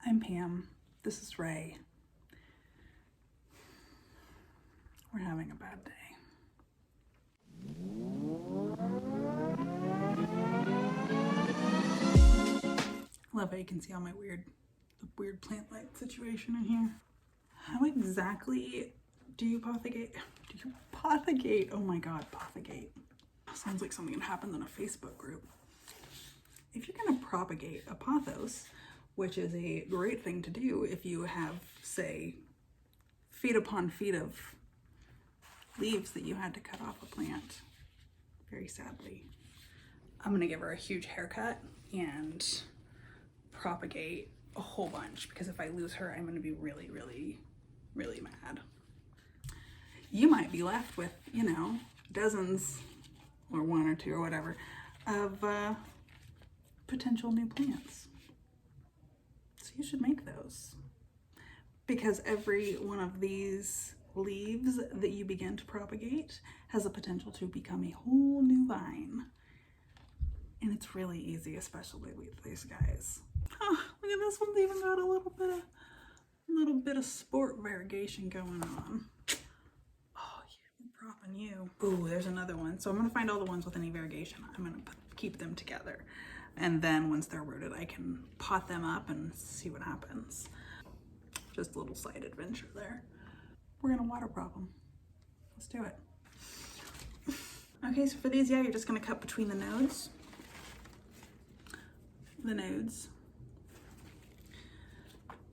I'm Pam. This is Ray. We're having a bad day. I love how you can see all my weird plant light situation in here. How exactly do you propagate? Oh my god, propagate. Sounds like something that happens in a Facebook group. If you're going to propagate a pothos, which is a great thing to do if you have, say, feet upon feet of leaves that you had to cut off a plant, very sadly. I'm going to give her a huge haircut and propagate a whole bunch, because if I lose her, I'm going to be really, really, really mad. You might be left with, you know, dozens or one or two or whatever of potential new plants. So you should make those, because every one of these leaves that you begin to propagate has the potential to become a whole new vine. And it's really easy, especially with these guys. Oh, look at this one's even got a little bit of sport variegation going on. Oh, I'm propping you. Ooh, there's another one. So I'm gonna find all the ones with any variegation. I'm gonna keep them together. And then once they're rooted, I can pot them up and see what happens. Just a little side adventure there. We're gonna water prop them. Let's do it. Okay, so for these, yeah, you're just gonna cut between the nodes.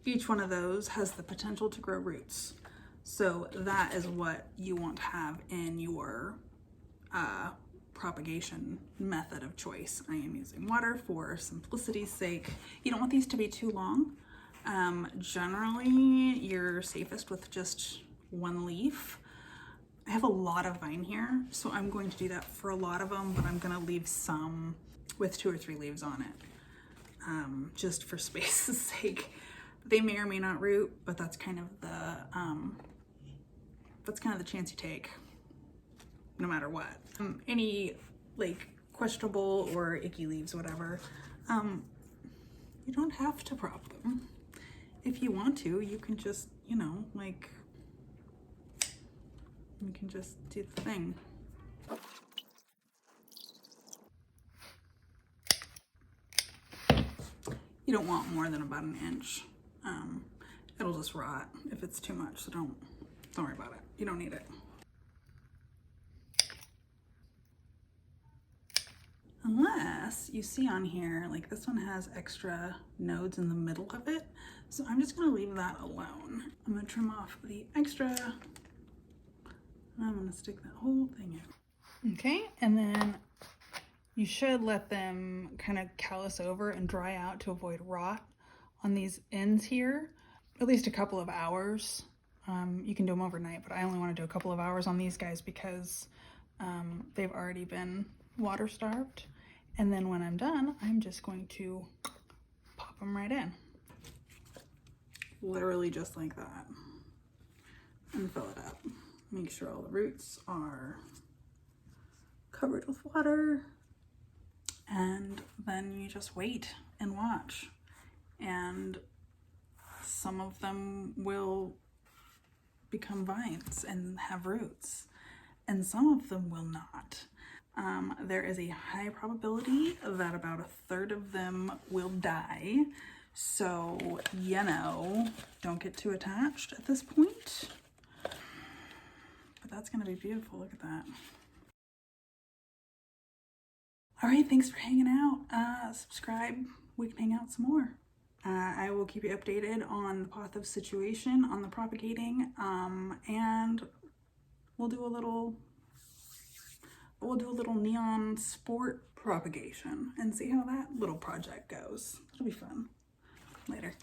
Each one of those has the potential to grow roots. So that is what you want to have in your propagation method of choice. I am using water for simplicity's sake. You don't want these to be too long. Generally, you're safest with just one leaf. I have a lot of vine here, so I'm going to do that for a lot of them, but I'm gonna leave some with 2 or 3 leaves on it, just for space's sake. They may or may not root, but that's kind of the chance you take, no matter what. Any like questionable or icky leaves, whatever, you don't have to prop them. If you want to, you can just, you know, like, you can just do the thing. You don't want more than about 1 inch. It'll just rot if it's too much, so don't worry about it. You don't need it. Unless you see on here, like this one has extra nodes in the middle of it. So I'm just gonna leave that alone. I'm gonna trim off the extra, and I'm gonna stick that whole thing in. Okay, and then you should let them kind of callus over and dry out to avoid rot on these ends here, at least a couple of hours. You can do them overnight, but I only want to do a couple of hours on these guys because they've already been water starved. And then when I'm done, I'm just going to pop them right in. Literally just like that. And fill it up. Make sure all the roots are covered with water. And then you just wait and watch. And some of them will become vines and have roots, and some of them will not. There is a high probability that about 1/3 of them will die. So, you know, don't get too attached at this point. But that's gonna be beautiful, look at that. All right, thanks for hanging out. Subscribe, we can hang out some more. I will keep you updated on the pothos situation, on the propagating, and we'll do a little neon sport propagation and see how that little project goes. It'll be fun. Later.